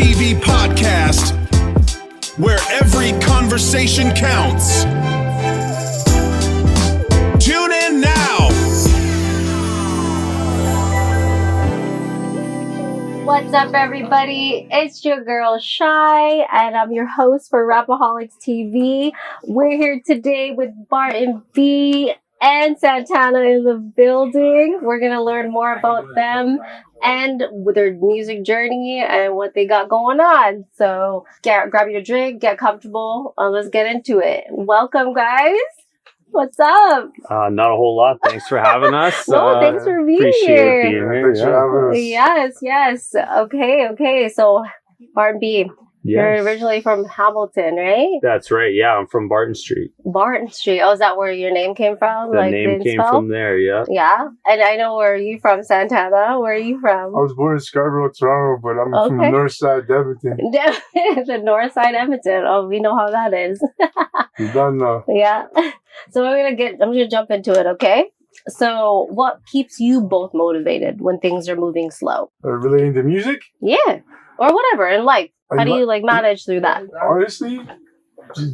TV podcast, where every conversation counts. Tune in now. What's up, everybody? It's your girl Shy, and I'm your host for Rappaholic TV. We're here today with Barton B and Santana in the building. We're gonna learn more about them and with their music journey and what they got going on. So grab your drink, get comfortable, and let's get into it. Welcome, guys. What's up? Not a whole lot. Thanks for having us. Well, thanks for being appreciate here. being here. Thanks for having us. Yes. Okay. So, Barton B, you're Yes. originally from Hamilton, right? That's right. Yeah, I'm from Barton Street. Barton Street. Oh, is that where your name came from? The name came from there, yeah. Yeah. And I know where you from, Santana. Where are you from? I was born in Scarborough, Toronto, but I'm from the north side, Edmonton. The north side Edmonton. Oh, we know how that is. You don't know. Yeah. So I'm gonna jump into it, okay? So what keeps you both motivated when things are moving slow? Relating to music? Yeah. Or whatever in life. How do you manage through that? Honestly,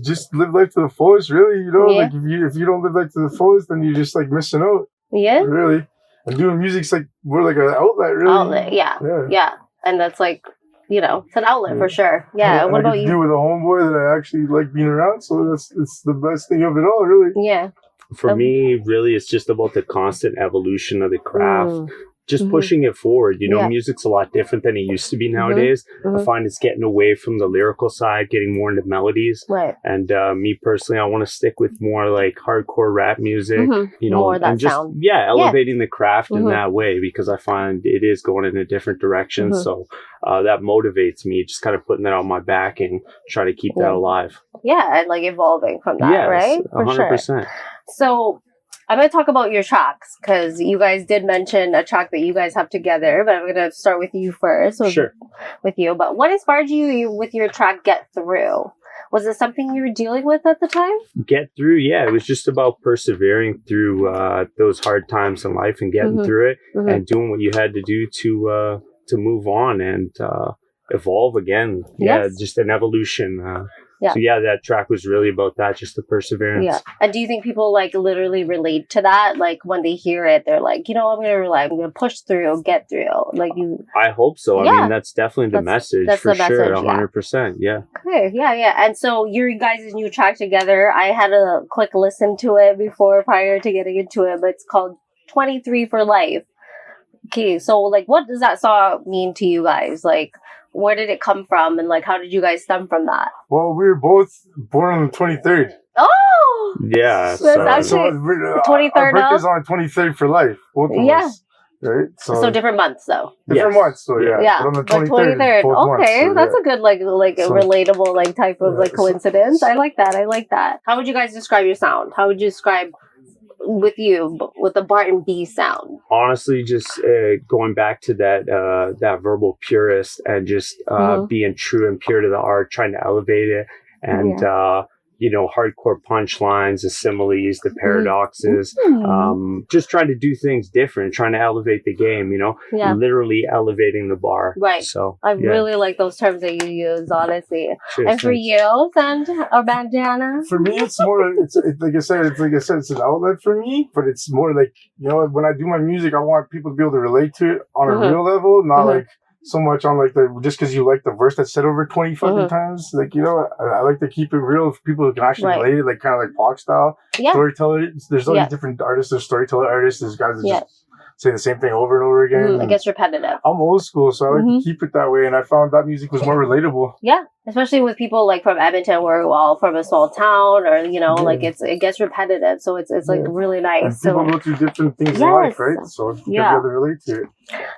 just live life to the fullest, really. You know, Yeah. like if you don't live life to the fullest, then you're just like missing out. Yeah. Really. And doing music's like more like an outlet, really. Outlet, yeah. And that's like, it's an outlet for sure. Yeah. And What I about get to you? do with a homeboy that I actually like being around, so it's the best thing of it all, really. Yeah. For me, really, it's just about the constant evolution of the craft. Just pushing it forward. Yeah. Music's a lot different than it used to be nowadays. I find it's getting away from the lyrical side, getting more into melodies. Right. And me personally, I want to stick with more like hardcore rap music. More that and just sound. elevating the craft in that way, because I find it is going in a different direction. So that motivates me, just kind of putting that on my back and try to keep that alive. Yeah, and like evolving from that, right? For 100%. Sure. So I'm going to talk about your tracks because you guys did mention a track that you guys have together, but I'm going to start with you first. Sure. With you. But what inspired you with your track Get Through? Was it something you were dealing with at the time? Get through, yeah. It was just about persevering through those hard times in life and getting through it and doing what you had to do to move on and evolve again. Yeah, just an evolution. So that track was really about that, just the perseverance. Yeah. And do you think people like literally relate to that? Like when they hear it, they're like, I'm going to push through, get through. Like you. I hope so. I mean, that's definitely the message for sure. 100%. Yeah. Okay. Yeah. And so you guys' new track together, I had a quick listen to it prior to getting into it, but it's called 23 for Life. Okay. So like, what does that song mean to you guys? Like, where did it come from, and like how did you guys stem from that? Well, we were both born on the 23rd. Oh! Yeah. So that's actually 23rd. Our birthday's on the 23rd for life. Both of us. Right? So different months though. Different months, so yeah. But on the 23rd. Okay, months, so that's a good like a relatable type of coincidence. I like that. How would you guys describe your sound? How would you describe with the Barton B sound? Honestly, just going back to that verbal purist and just being true and pure to the art, trying to elevate it, and hardcore punchlines, the similes, the paradoxes, just trying to do things different, trying to elevate the game, literally elevating the bar. Right. So I really like those terms that you use, honestly. Cheers, and for you, Bandana? For me, it's more, it's like I said, it's an outlet for me, but it's more like, when I do my music, I want people to be able to relate to it on a real level, not like so much on like just because you like the verse that's said over 20 fucking times. Like, I like to keep it real for people who can actually relate it, like kind of like Pac style. Yeah. Storytellers. There's all these different artists. There's storyteller artists. There's guys that just say the same thing over and over again. It gets repetitive. I'm old school, so I like to keep it that way, and I found that music was more relatable. Yeah, especially with people like from Edmonton, we're all from a small town, or like it gets repetitive, so it's like really nice. And people go through different things in life, right? So you be able to relate to it.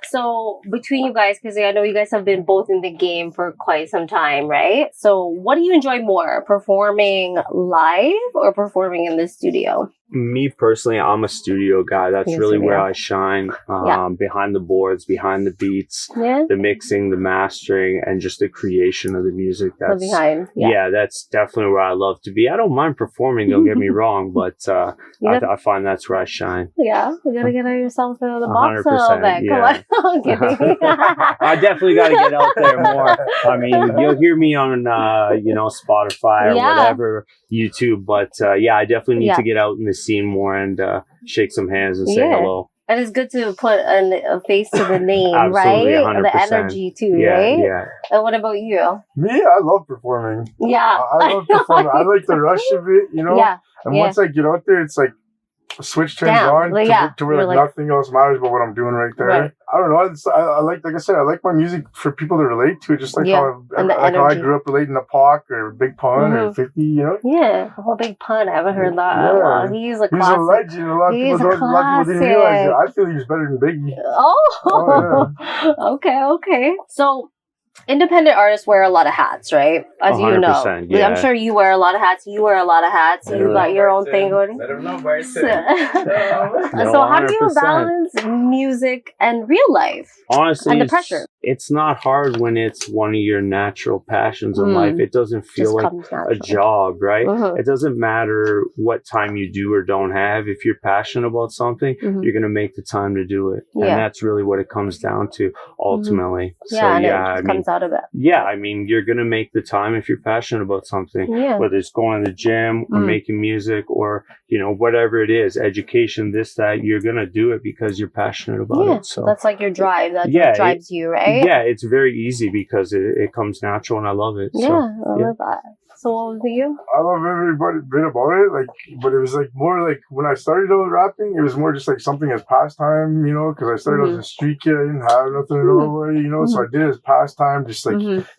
So between you guys, because I know you guys have been both in the game for quite some time, right? So what do you enjoy more, performing live or performing in the studio? Me personally, I'm a studio guy. That's really where I shine. Behind the boards, behind the beats, the mixing, the mastering, and just the creation of the music. music. That's behind. that's definitely where I love to be. I don't mind performing, don't get me wrong, but I find that's where I shine. Yeah, you gotta get yourself out of the box a little bit. Yeah. Come on, I'm kidding. I definitely got to get out there more. I mean, you'll hear me on Spotify or whatever, YouTube, but I definitely need to get out in the scene more and shake some hands and say hello. And it's good to put a face to the name, Absolutely, right? 100%. The energy too, right? Yeah. And what about you? Me, I love performing. Yeah. I love performing. I like the rush of it, Yeah. And once I get out there, it's like a switch turns on to where nothing else matters but what I'm doing right there. Right. I don't know. I like I said, I like my music for people to relate to it, just like how I grew up relating to Pac or Big Pun or 50, Yeah, the whole Big Pun. I haven't heard that. Yeah. He's a classic. He's a legend. A lot of people didn't realize it. I feel he was better than Biggie. Oh yeah. Okay. So, independent artists wear a lot of hats, right? As you know. Yeah. I'm sure you wear a lot of hats. You wear a lot of hats. You got your own thing going. Let them know, Barton. So how do you balance music and real life? Honestly, and the pressure? It's not hard when it's one of your natural passions in life. It doesn't feel like a job, right? It doesn't matter what time you do or don't have. If you're passionate about something, you're going to make the time to do it. And that's really what it comes down to ultimately. It comes out of it. Yeah, I mean, you're going to make the time if you're passionate about something, whether it's going to the gym or making music or, whatever it is, education, this, that, you're going to do it because you're passionate about it. So that's like your drive. That drives you, right? Yeah, it's very easy because it comes natural and I love it. I love that. So what was you? I love every bit about it, but it was more like when I started out rapping, it was more just like something as pastime, because I started as a street kid, I didn't have nothing to know, so I did it as pastime, just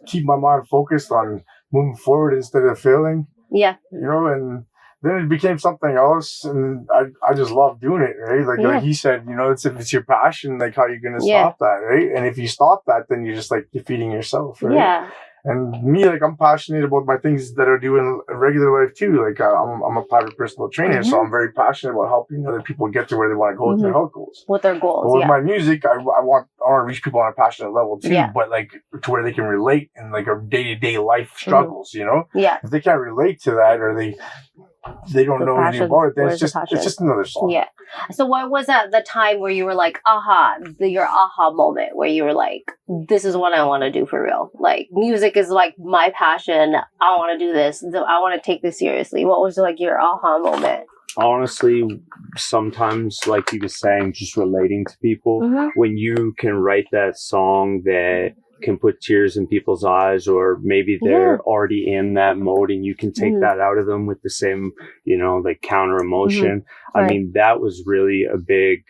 keep my mind focused on moving forward instead of failing. Yeah. And then it became something else, and I just love doing it, right? Like he said, if it's your passion, like how you're gonna stop that, right? And if you stop that, then you're just like defeating yourself, right? Yeah. And me, I'm passionate about my things that I do in regular life too. Like I'm a private personal trainer, so I'm very passionate about helping other people get to where they want to go with their health goals. With their goals, but with my music, I want to reach people on a passionate level too, but to where they can relate in like a day-to-day life struggles, Yeah. If they can't relate to that or they don't know anything about it, then it's just another song. Yeah. So what was the time where you were like, your aha moment where you were like, this is what I want to do for real? Like, music is like my passion. I want to do this. I want to take this seriously. What was like your aha moment? Honestly, sometimes, like you were saying, just relating to people, when you can write that song that can put tears in people's eyes, or maybe they're already in that mode and you can take that out of them with the same, like counter emotion. I mean, that was really a big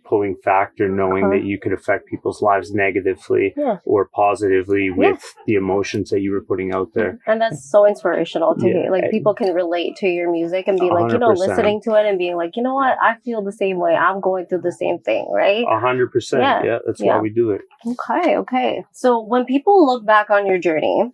pulling factor, knowing that you could affect people's lives negatively or positively with the emotions that you were putting out there. And that's so inspirational to hear. Like, people can relate to your music and be like, 100%. Listening to it and being like, you know what, I feel the same way. I'm going through the same thing, right? 100%. Yeah, that's why we do it. Okay. So when people look back on your journey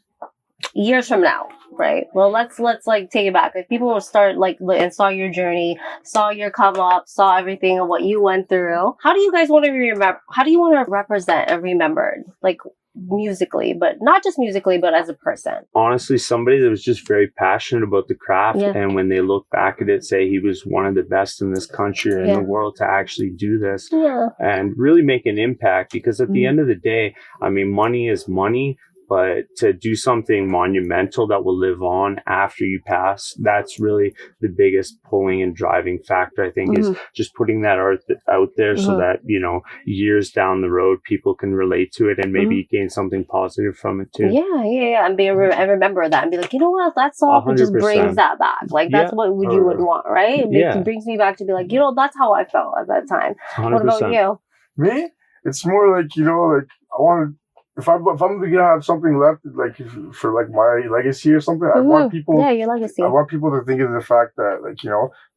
years from now, right? Well, let's like take it back. Like, people will start and saw your journey, saw your come up, saw everything and what you went through. How do you guys want to remember? How do you want to represent and remembered? Like, musically, but not just musically, but as a person? Honestly, somebody that was just very passionate about the craft, and when they look back at it, say he was one of the best in this country or in the world to actually do this and really make an impact. Because at the end of the day, I mean, money is money, but to do something monumental that will live on after you pass, that's really the biggest pulling and driving factor, I think, is just putting that art out there so that, years down the road, people can relate to it and maybe gain something positive from it too. Yeah. And remember that and be like, you know what, that song 100%. Just brings that back. Like, that's what you would want, right? It brings me back to be like, that's how I felt at that time. 100%. What about you? Me? It's more like, I want to, if I'm gonna have something left, like for like my legacy or something, I want people. Yeah, your legacy. I want people to think of the fact that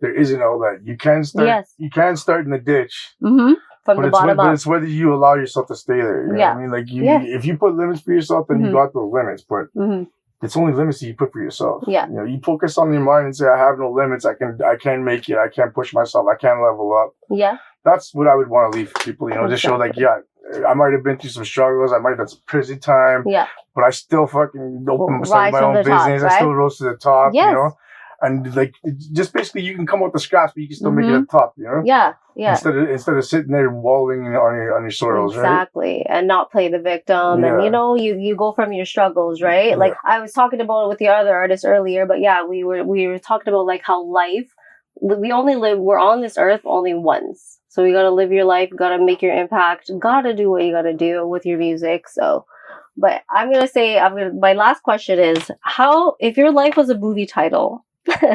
there is an outlet. You can start. Yes. You can start in the ditch. From the bottom up. But it's whether you allow yourself to stay there. You know what I mean? Like if you put limits for yourself, then you got those limits. But it's only limits that you put for yourself. Yeah. You focus on your mind and say, I have no limits. I can make it. I can push myself. I can level up. Yeah. that's what I would want to leave for people, you know, to show like, yeah, I might have been through some struggles, I might have done some prison time, but I still fucking started my own business, I still rose to the top, you know, and like, just basically you can come up with the scraps, but you can still make it at the top, you know? Yeah. Instead of sitting there wallowing on your sorrows, exactly, and not play the victim, and you know, you go from your struggles, right? Like I was talking about it with the other artist earlier, but yeah, we were talking about like how life, we're on this earth only once, so you gotta live your life, gotta make your impact, gotta do what you gotta do with your music. So, but my last question is, if your life was a movie title,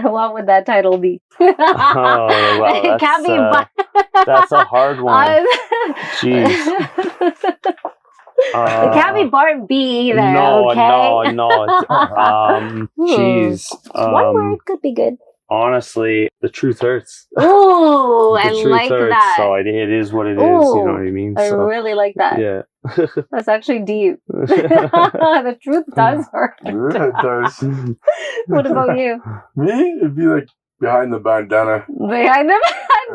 what would that title be? Oh, wow, it can't be. That's a hard one. Jeez. It can't be Barton B either. No. Jeez. One word could be good. Honestly, the truth hurts. Ooh, I like hurts, that. So it is what it is. Ooh, you know what I mean? I really like that. Yeah. That's actually deep. The truth does hurt. Yeah, it does. What about you? Me? It'd be like behind the bandana. Behind the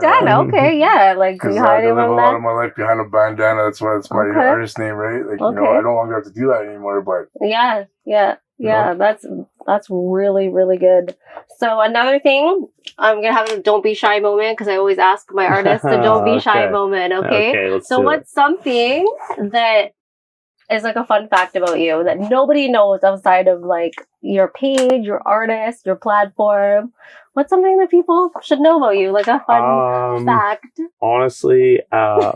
bandana, okay, yeah. Like behind I live a lot of my life behind a bandana. That's my artist name, right? Like, you know, I no longer have to do that anymore, but... Yeah, that's really, really good. So another thing, I'm going to have a don't be shy moment, because I always ask my artists the don't be shy moment, okay? So what's something that is like a fun fact about you that nobody knows outside of like your page, your artist, your platform? What's something that people should know about you? Like a fun fact? Honestly, I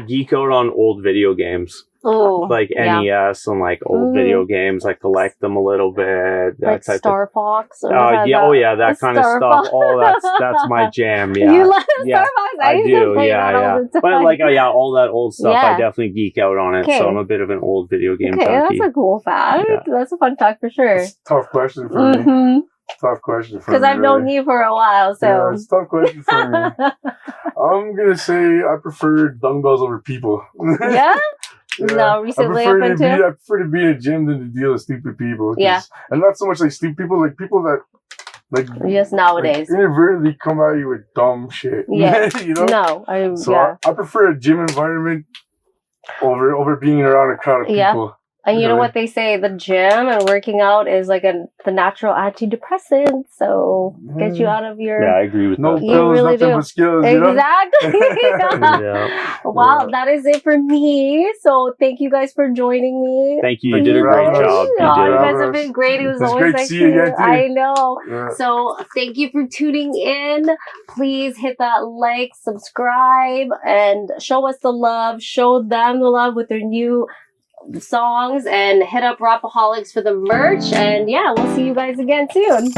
geek out on old video games. Ooh, like NES and like old video games. I collect them a little bit. That like type Star Fox. that kind of stuff. Oh, that's my jam. Yeah, you love Star Fox. I do. Yeah. But like, all that old stuff. I definitely geek out on it. Okay. So I'm a bit of an old video game junkie. That's a cool fact. Yeah. That's a fun fact for sure. It's a tough question for me. Tough question for me. Because I've known you for a while, so. Yeah, it's a tough question for me. I'm going to say I prefer dumbbells over people. Yeah? No, recently I've been I prefer to be in a gym than to deal with stupid people. Yeah. And not so much like stupid people, like people that, like. Just nowadays. Like, inadvertently come at you with dumb shit. Yeah. You know? No. I prefer a gym environment over being around a crowd of people. And you know what they say, the gym and working out is like the natural antidepressant, so get you out of your... Yeah, I agree with that. No pills, really nothing but skills, exactly. Well, Yeah. that is it for me, so thank you guys for joining me. Thank you, you did a great job. You guys have been great. It was always great to see you again, too. I know. Yeah. So thank you for tuning in. Please hit that like, subscribe, and show us the love. Show them the love with their new songs, and hit up Rappaholics for the merch, and yeah, we'll see you guys again soon.